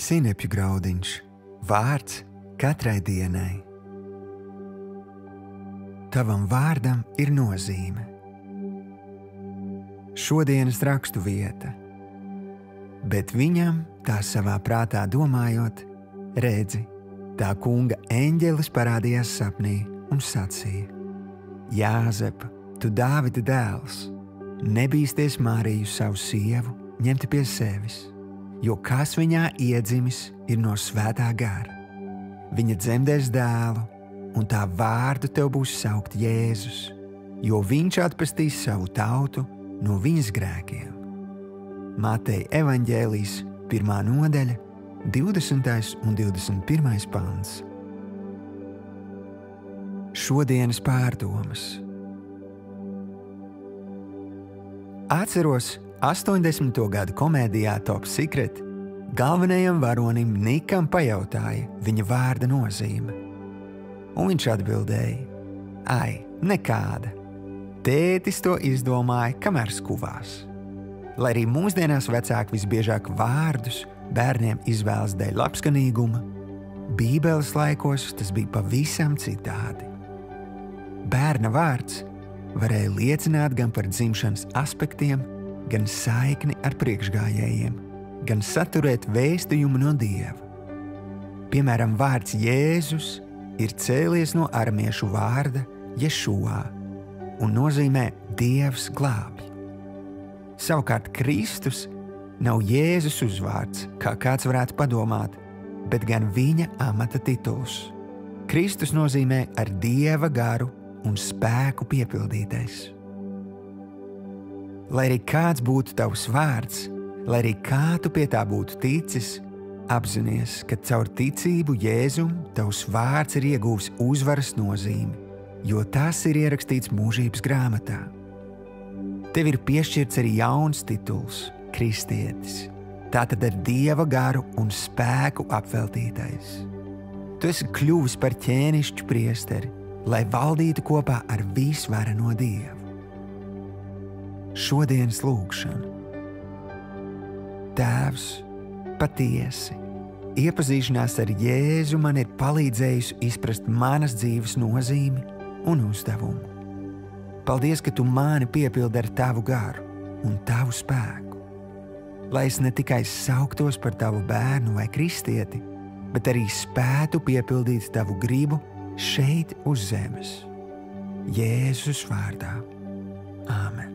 Sinepju graudiņš, vārds katrai dienai. Tavam vārdam ir nozīme. Šodienas rakstu vieta, bet viņam tā savā prātā domājot, redzi, tā kunga eņģelis parādījās sapnī un sacīja: Jāzep, tu Dāvida dēls, nebīsties Mariju savu sievu ņemt pie sevis, jo kas viņā iedzimis ir no svētā gara. Viņa dzemdēs dēlu, un tā vārdu tev būs saukt Jēzus, jo viņš atpestīs savu tautu no viņas grēkiem. Mateja evaņģēlijs 1. nodaļa, 20. un 21. pants. Šodienas pārdomas. Atceros 80. gadu komēdijā Top Secret galvenajam varonim Nikam pajautāja viņa vārda nozīme. Un viņš atbildēja: Ai, nekāda. Tētis to izdomāja, kamēr skuvās. Lai arī mūsdienās vecāki visbiežāk vārdus bērniem izvēlas dēļ labskanīguma, Bībeles laikos tas bija pavisam citādi. Bērna vārds varēja liecināt gan par dzimšanas aspektiem, gan saikni ar priekšgājējiem, gan saturēt vēstījumu no Dieva. Piemēram, vārds Jēzus ir cēlies no aramiešu vārda Ješuā un nozīmē Dievs glābj. Savukārt Kristus nav Jēzus uzvārds, kā kāds varētu padomāt, bet gan viņa amata tituls. Kristus nozīmē ar Dieva garu un spēku piepildītais. Lai arī kāds būtu tavs vārds, lai arī kā tu pie tā būtu ticis, apzinies, ka caur ticību Jēzum tavs vārds ir ieguvis uzvaras nozīmi, jo tas ir ierakstīts mūžības grāmatā. Tev ir piešķirts arī jauns tituls – kristietis, tātad ar Dieva garu un spēku apveltītais. Tu esi kļuvis par ķēnišķu priesteri, lai valdītu kopā ar visvareno Dievu. Šodienas lūgšana. Tēvs, patiesi, iepazīšanās ar Jēzu man ir palīdzējusi izprast manas dzīves nozīmi un uzdevumu. Paldies, ka tu mani piepildi ar tavu garu un tavu spēku, lai es ne tikai sauktos par tavu bērnu vai kristieti, bet arī spētu piepildīt tavu gribu šeit uz zemes. Jēzus vārdā. Āmen.